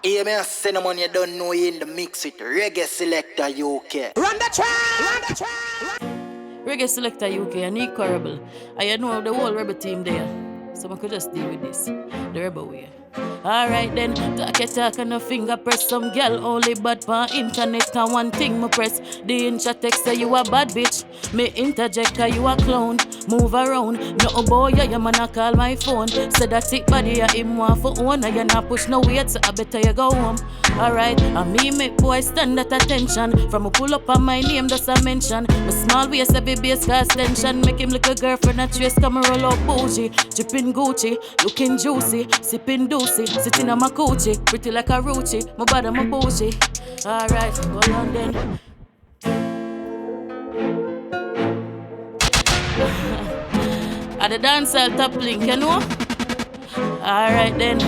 Hear me, cinnamon, you don't know you in the mix with Reggae Selecta UK. Run the track! Reggae Selecta UK and Nequa Rebel. I know the whole Rebel team there. So I could just deal with this. The Rebel way. Alright then, talk and a finger press. Some girl only bad for internet. And one thing me press. The incha text say you a bad bitch. Me interject cause you a clown. Move around, no boy, yeah, man a call my phone. Say that thick body, yeah, him want for own. And you not push no weight, so I better you go home. Alright, and me make boy stand at attention. From a pull up on my name, just a mention. My small waist, every base cause tension. Make him look a girlfriend, a trace, come and roll up bougie. Dripping Gucci, looking juicy. Sipping doozy, sitting on my coochie. Pretty like a roachie, my body, my bougie. Alright, go on then. At the Dancehall top link, you know? Alright then.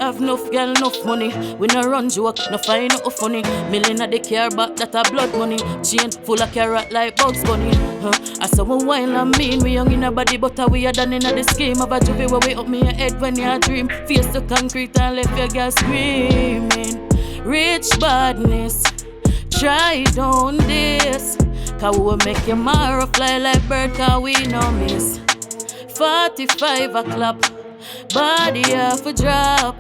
Have enough girl, enough money. We no run joke, no find no funny. Million of the care back, that a blood money. Chain full of carrot like Bugs Bunny. I saw one while I mean, we young in a body, but we are done in the scheme of a juvie where we up me your head when you dream. Face to concrete and left your girl screaming. Rich badness, try down this. Cause we will make your marrow fly like bird, cause we no miss. 45 o'clock, body half a drop.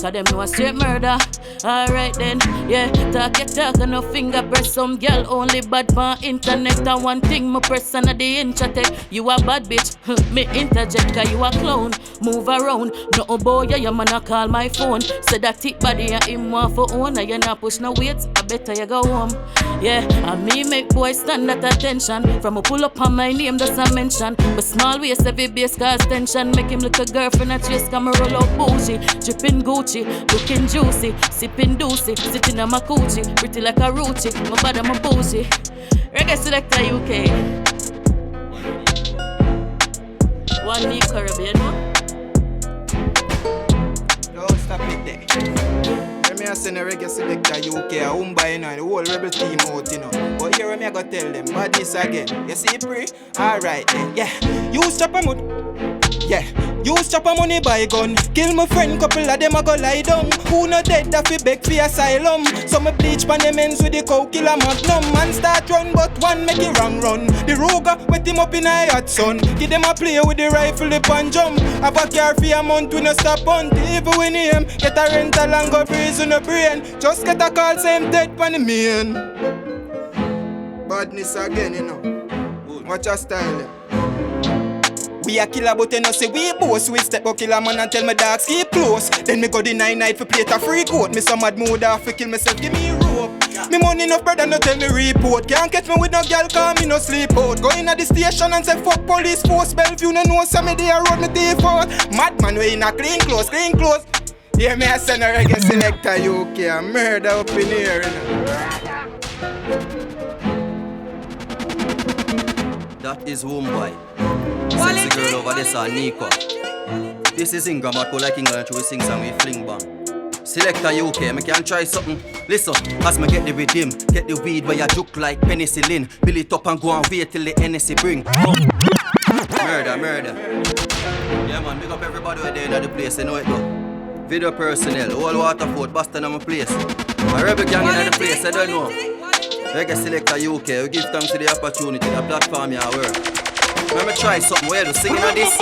Cause them know a straight murder. Alright then, yeah, talk and no finger press. Some girl only bad for internet. And one thing my press and the incha tech. You a bad bitch, me interject cause you a clown. Move around, no boy, yeah, your man a call my phone. Say that thick body and him want for own. And you not push no weight, I better you go home. Yeah, and me make boy stand at attention. From a pull up on my name, just a mention. But small waist, every base cause tension. Make him look a girlfriend, a chase, come and roll up bougie. Dripping Gucci, looking juicy. Sipping doozy, sitting on my coochie. Pretty like a roachie, my body, my bougie. Reggae Selecta UK. One Nequa Rebel, you know? Don't stop it there. Let me send a Reggae Selecta UK, a Wumbia, you know, and the whole Rebel team out, you know. But here me I go tell them, badness again. You see, pre? Alright then, yeah. You chop a mood. Yeah, use chopper money buy gun. Kill my friend, couple of them a go lie down. Who no dead that fi beg for asylum. So me bleach pan them ends with the cow killer magnum. Man start run but one make it wrong run. The Ruger wet him up in a hot sun. Give them a play with the rifle the pan jump. Have a car for a month we no stop hunt. Even when him get a rental and go breeze in the brain. Just get a call same dead pan the main. Badness again you know. Watch your style. We a killer but you know say we boss. We step up killer man and tell my dogs keep close. Then me go the 9-night for plate a free coat. Me some mad mood off fi kill myself, give me rope. Me money enough brother no tell me report. Can't catch me with no girl cause me no sleep out. Go in at the station and say fuck police force. Bellevue no know say me there road me deep out. Madman we in a clean clothes, clean clothes. Yeah me a send a Reggae Selecta UK a murder up in here you know. That is Wumbia. Sexy girl over there saw Nequa. This is Ingram and like England and we sing song we fling bang. Selecta UK, me can try something. Listen, as me get the rhythm, get the weed where you juke like penicillin. Build it up and go and wait till the NSC bring. Murder, murder. Yeah man, big up everybody who there in the place, you know it go. Video personnel, all Waterford, Boston and my place. My rebel gang in the place, I don't know. Reggae Selecta UK, we give thanks to the opportunity, the platform you work. Let me try something where you singing on this.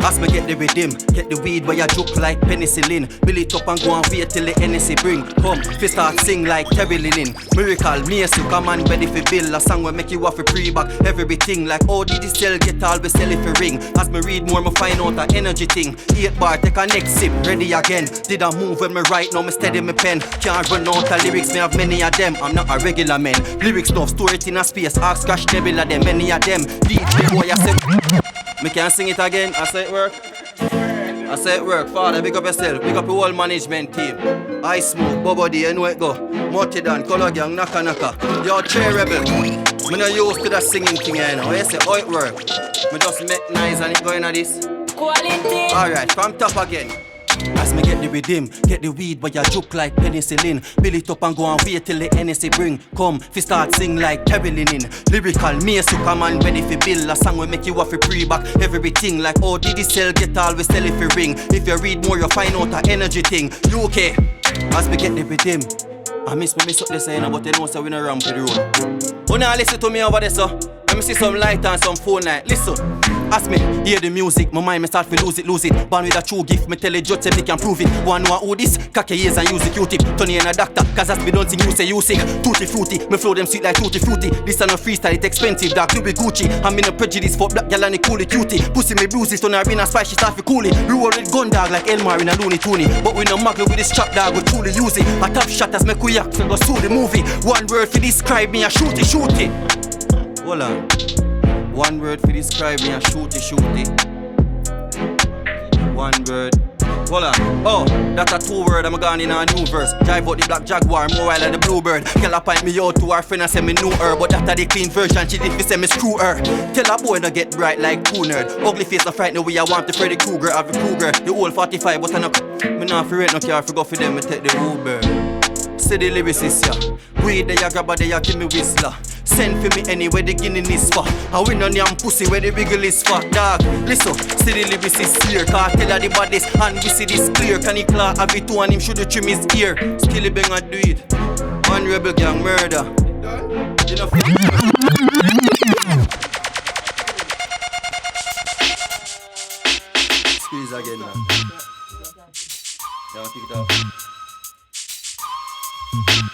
As me get the rhythm, get the weed where you juke like penicillin. Build it up and go and wait till the NSC bring. Come, fi start sing like Terry Linen. Lyrical, me as you come and ready fi build a song where make you have a pre-back. Everything like how did this sell get always sell it for ring. As me read more, me find out a energy thing. 8 bar, take a next sip, ready again. Did I move when me write, now me steady me pen. Can't run out of lyrics, me have many of them. I'm not a regular man. Lyrics stuff, store it in a space. Ask Scratch Nebula them, many of them. DJ boy, I say me can sing it again, I say it work. I say it work, father, big up yourself, big up the whole management team. I Smoke, Bobody, you know it go. Multidan, Color Gang, Naka Naka. Yo, Fire Rebel. Me not used to that singing thing, you know. I say, how it work. Me just make nice and it going at this. Quality. Alright, from top again. As me get the rhythm, get the weed where you juke like penicillin. Build it up and go and wait till the NSC bring. Come, fi start sing like Terry Linen. Lyrical, me a sucker man ready fi build a song we make you have a pre-back. Everything like how did this sell get always sell it fi ring. If you read more you find out a energy thing. UK, As we get there with him, I miss up this saying, but you know so we no ramp with the road. Oh, now listen to me over there, so. Let me see some light and some phone light. Listen, ask me, hear the music. My mind me start to lose it. Born with a true gift, me tell the judge if me can prove it. One know who this, cock your ears and use the Q-tip. Turn in a doctor, cause as me don't sing, you sing. Tutti fruity, me flow them sweet like tutti fruity. This ain't no freestyle, it expensive, dog, you be Gucci. I'm in a prejudice for black gal and the coolie cutie. Pussy me bruises, turn her in a spice, she start to coolie. Roll with gun dog like Elmar in a Looney Tooney. But we no muggle with this chop dog, we truly use it. A top shot as me kuyak, so go sue the movie. One word for describe me, I shoot it. Hold on. One word for describe me and shoot it. One word. Hold on. Oh, that's a 2 word. I'm gone in a new verse. Drive out the black jaguar, more wild than the bluebird. Girl a point me out to her friend and say me know her, but that's the clean version. She did me say me screw her. Tell a boy not get bright like two nerd. Ugly face no frighten the way I want the Freddy Krueger. Have the Krueger. The old 45, but I no. Me not for rent no care. For go for them. Me take the Uber. Say the lyricists, yeah. Weed they a grab a they a give me whistler. Send for me anywhere the guinea is for. I win on yam pussy where the wiggle is for. Dog, listen, see the lyricists here. Cartel of the baddest and we see this clear. Can he claw have it two and him should trim his ear. Still he bang and do it. One rebel gang murder. You know squeeze again now. Yeah, pick it up.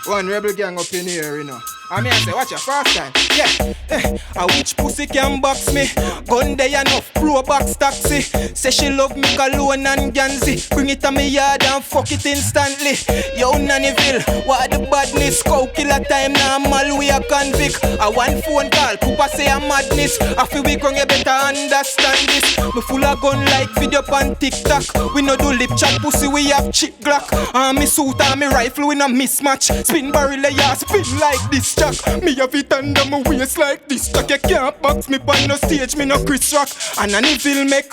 One rebel gang up in here, you know. I mean, I say, watch your first time. Yeah. A which pussy can box me? Gun day enough, pro box taxi. Say she love me cologne and Ganzi. Bring it to me yard and fuck it instantly. Yo, Nannyville, what the badness? Cow killer time, normal, we a convict. A one phone call, Poopa say a madness. After we grown, you better understand this. Me full of gun like video on TikTok. We no do lip chat, pussy, we have chick glock. And me suit and me rifle, we no mismatch. Spin barrel, yeah, spin like this. Me have it under my waist like this. Jack, you can't box me on no stage, me no Chris Rock. And I need to make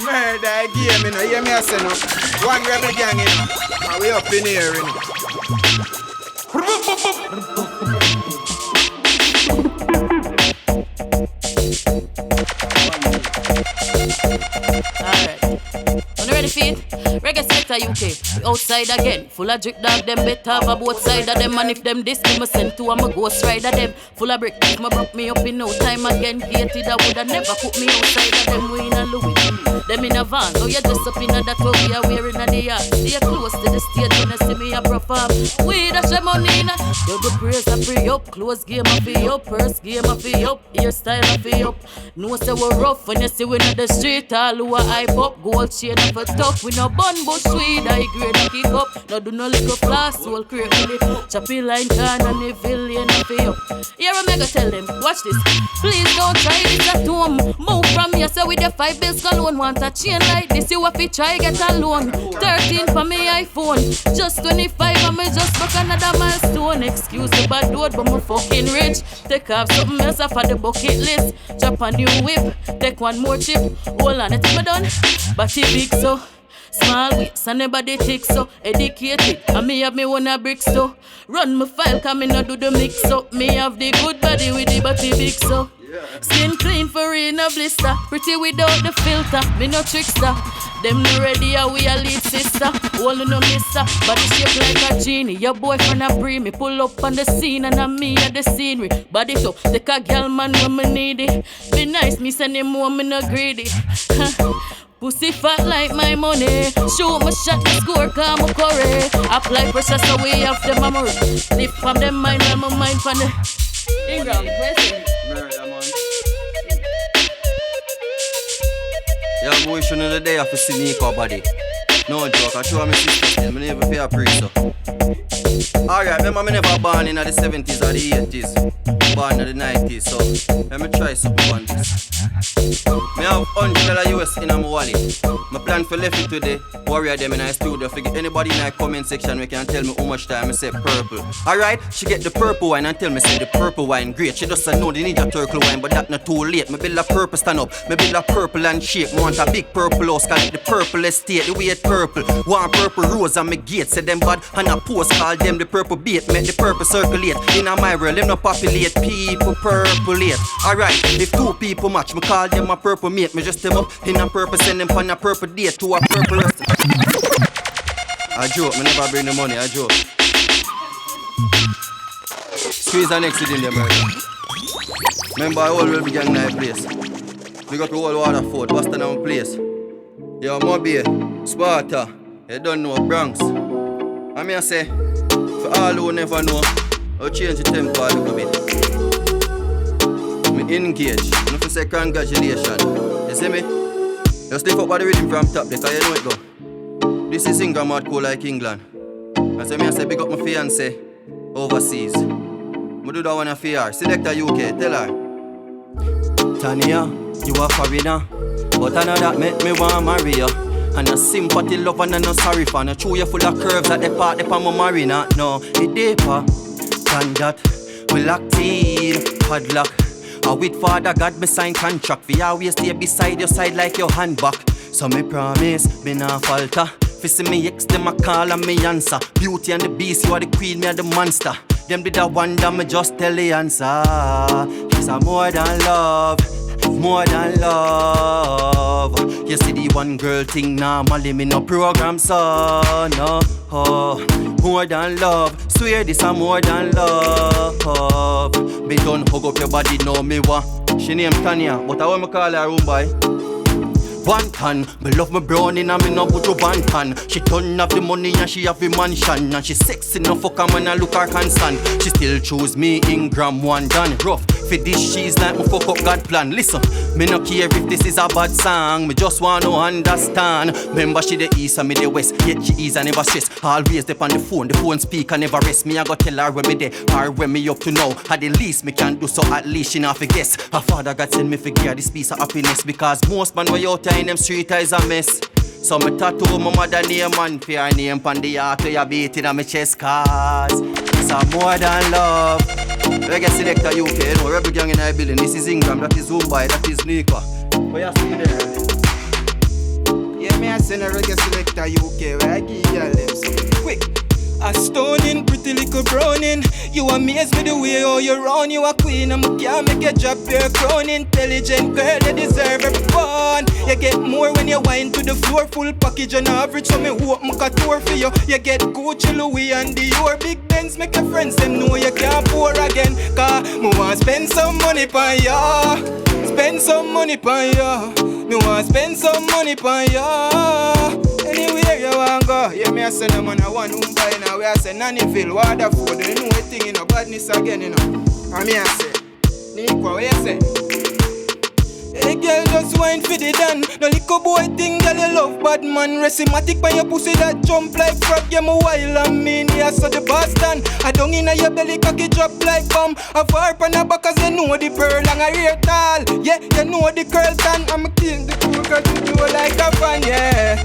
murder game, you know, hear me a say no. One rebel gang, you know. And we up in here, you know. Alright. On the ready feet? Reggae Selecta UK. We outside again. Full of drip dog, them better have a both side of them. And if them this, me send to a ghost rider them. Full of brick, if me broke me up in no time again. Gated, I woulda never put me outside of them. We in a Louis. Them in a van, so you dress up in a that what we are wearing at the yard. Stay close to the stage when you see me a perform. We dash them money in. You do praise a free up. Close game a fee up. Purse game a fee up. Hairstyle a fee up. No say we rough when you see we in the street. All who a hype up. Gold chain of a top. We no bun bush weed. I grade a kick up. No do no little class. Soul create with it. Choppy line can and the villain a fee up. Here I mega tell them. Watch this. Please don't try this at home. Move from here so with the 5 bills alone. Want a chain like this, you have to try get a loan. 13 for me iPhone, just 25 and me just fuck another milestone. Excuse the bad dude, but me fucking rich. Take off something else off of the bucket list. Drop a new whip, take one more chip. Hold on, it's me done. Body big so, small whips and nobody thick so. Educated, and me have me one a bricks so. Run my file, come me no do the mix up. Me have the good body with the body big so. Skin clean for in a blister. Pretty without the filter. Me no trickster. Them no ready, we a lead sister. All no mister. Body shape like a genie. Your boyfriend a bring me. Pull up on the scene and a me at the scenery. Body top. Take a girl man when me need it. Be nice, me send him more, me no greedy. Pussy fat like my money. Shoot my shot, my score, calm my curry. Apply pressure so we have the memory. Lift from them mind, and my mind from the Ingram, present. Murder, man. Yeah, boy, shouldn't the day have to see Nequa body. No joke, I show me sister still, me never pay a priest so. Alright, remember me never born in the 70s or the 80s. Born in the 90s, so let me try something on this. Me have $100 US in my wallet. My plan for left it today. Warrior them in my studio. Forget anybody in the comment section we can tell me how much time I say purple. Alright, she get the purple wine and tell me say the purple wine great. She doesn't know the Ninja Turtle wine, but that not too late. Me build a purple stand up, me build a purple and shake. Me want a big purple house, call it the purple estate. The way it purple, one purple rose and me gate. Say them bad and a post call them the purple bait. Make the purple circulate. In a my world, them no populate people purpleate. Alright, if 2 people match, me call them a purple mate. Me just them up in a purple, send them on a purple date to a purple rest. I joke, me never bring the money, I joke. Squeeze the next in there, murder. Remember, I all will be gang in that place. We got to all Waterford, Boston and place. Yo, Moby, Sparta, you don't know Bronx. I mean, I say, for all who never know, I'll change the tempo a little bit. Me engage, not to say congratulations. You see me? Just lift up by the rhythm from top, because you know it go. This is Ingram and Wumbia like England. I say, big up my fiancé overseas. I do that one for her. Selecta UK, tell her. Tanya, you a foreigner, but I know that make me want marry you. And a sympathy love and no sorry for. No true you full of curves at the part of my marina. No, it deeper than that. We locked in, padlock. With Father God, me sign contract. We always stay beside your side like your handbag. So me promise, me nah falter. Fi see me ex, them a call and me answer. Beauty and the beast, you are the queen, me are the monster. Them did a wonder, me just tell the answer. It's a more than love, more than love. You see the one girl thing normally me no program, so no. More than love, swear this a more than love. Me don't hug up your body, no me wa. She name Tanya, but I want me call her Rumbai. One tan, me love my brownie and me no put you one tan. She turn off the money and she have the mansion. And she sexy enough fuck her when I look her constant. She still choose me Ingram one done rough. For this she's like me fuck up God plan. Listen, me no care if this is a bad song. Me just wanna understand. Remember she the east and me the west. Yet she is and never stress. Always dep on the phone speak and never rest. Me I go tell her when me there or when me up to know. At the least me can do so at least she not forget. Her father God send me figure this piece of happiness. Because most man way out in them street is a mess. So me tattoo my mother name and fear name pan the heart where you beat in on my chest. Cause it's a more than love. Reggae Selecta UK, you know, Rebel gang in our building. This is Ingram, that is Wumbia, that is Nequa. What you see there? Yeah, me I send a Reggae Selecta UK where I give y'all them something quick. A stoning, pretty little browning. You amaze me the way how you run. You a queen and me can't make you drop your crown. Intelligent girl, you deserve every fun. You get more when you wine to the floor. Full package on average, so me hope me can tour for you. You get Gucci, Louis and Dior. Big Benz make your friends them know you can't pour again. Cause me want spend some money pon ya. Spend some money pon ya. Me want spend some money pon ya. Anywhere you want go. Yeah, me I send them on a one Wumbia now. We I say Nannyville, Waterford. You know a thing, you know, badness again, you know. And me I say, Nequa, what you say? Hey girl, just wine for the dan. No little boy thing, girl, you love bad man. Recimatic by your pussy that jump like frog. Yeah, me wild and mean, yeah, so the Boston. I don't in your belly, cocky drop like bomb. A far pan a back cause you know the pearl and a rear tall. Yeah, you know the curl tan. I'm a king, the cool girl, you know like a fan, yeah.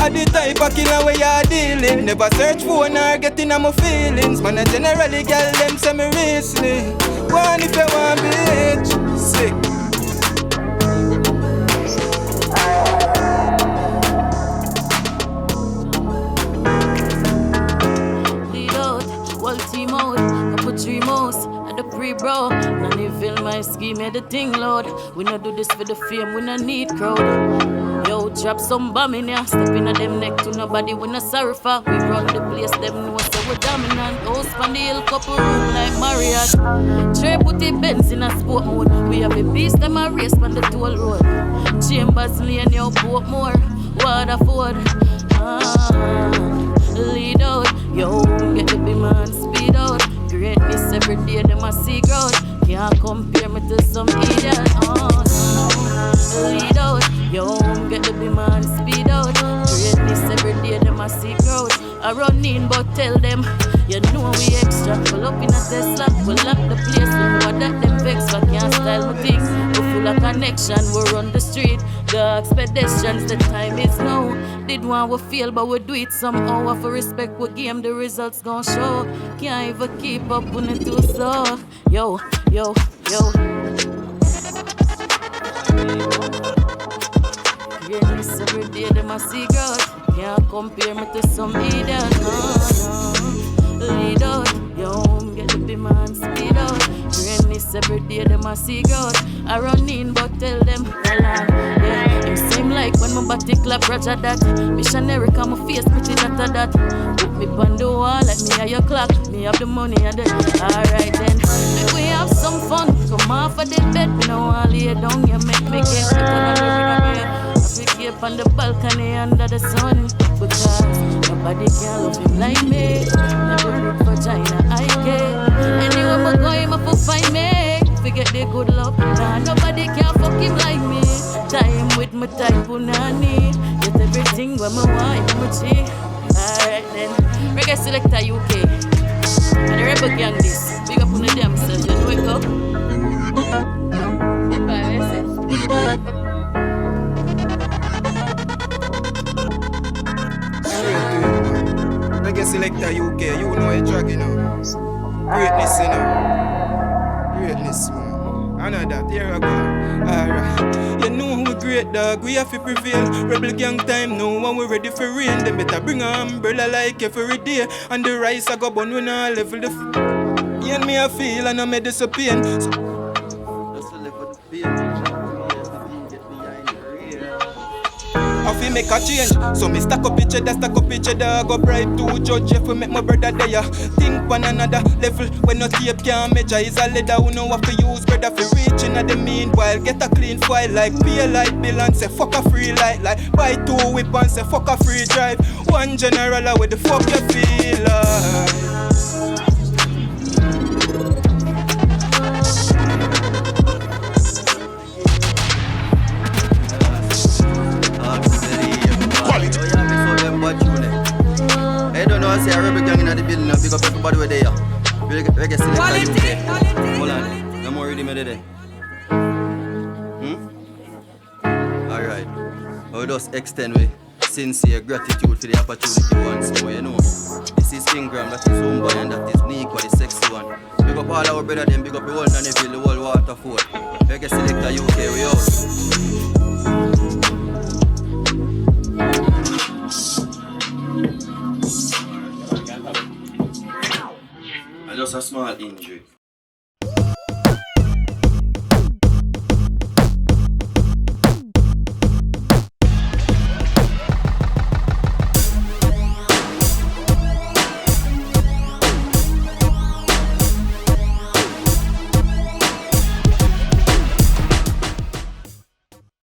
At the type of killer where you're dealing. Never search for nor getting on my feelings. Man, I generally girl them say me wrestling. One if you want bitch, sick. Lead out, whole team out. I put 3 mouse at the pre-bro. Nannyville my scheme made the thing loud. We no do this for the fame, we no need crowd. Yo, drop some bomb in ya. Step in a them neck to nobody we no sorry for. We run the place, them know so we dominant. House on the hill, couple room like Marriott. Trey put the Benz in a sport mode. We have a beast, them a race on the toll road. Chambers lane, yo, portmore, Waterford. Lead out, yo, get the big man, speed out. Greatness every day, them a see growth. Can't compare me to some idiot. Lead out, yo, get the big man, speed out. Greatness every day, them a see growth. I run in, but tell them, you know we extra. Pull up in a Tesla, we lock the place. We know that them vex, but can't style my things. We full of connection, we run the street. The pedestrians, the time is now. Did one we feel, but we do it somehow. For respect, we game, the results gon' show. Can't even keep up when it too slow. Yo, yo, yo. Greatness every day, them a see growth. Can't compare me to some idiot, no. Lead out, yo, get the big man, speed out. Greatness this every day, them a see growth. I run in, but tell them, hold on, yeah. Him seem like when my body clap, Roger that. Missionary come my face, pretty that. Put me on the wall, like me at your clock. Me have the money and the. Alright then, make we have some fun. Come off of the bed, me no want lay down. You make me get better than the rhythm here. I keep on the balcony under the sun. Because nobody can love him like me. Never look for China, I get. Anywhere I go, him up to find me. Forget the good love, nah, nobody can fuck him like me. Time with my type punani. Get everything when I want, I'm a G. Alright then, Reggae Selecta UK. And the Rebel gang this. Big up on the damn self, you know it go. Bye, Reggae Selecta UK, you know a drag, you know. Greatness, you know. Greatness, man. I know that, here I go. Alright. You know we great, dog, we have to prevail. Rebel gang time now, when we ready for rain. Them better bring an umbrella like every day. And the rice I go bun when I level the and me I feel and I made this a pain. So I feel make a change, so me stack up each other, go bribe to judge if we make my brother there. Think one another level, when no tape can measure is a leather, who know what to use, brother for reaching at the meanwhile. Get a clean file like pay light bill and say fuck a free light, like buy 2 weapons, say fuck a free drive. One general with the fuck you feel like. I don't know, I see a Rebel gang in the building now. Big up everybody where they are. Reggae Selecta UK. Hold on, no more reading me today. Alright. I will just extend with sincere gratitude for the opportunity once more, you know. This is Ingram, that is Wumbia, and that is Nequa, the sexy one. Big up all our brother, them big up the whole Naneville, the whole Waterford. Reggae Selecta UK, we out. Just a small injury.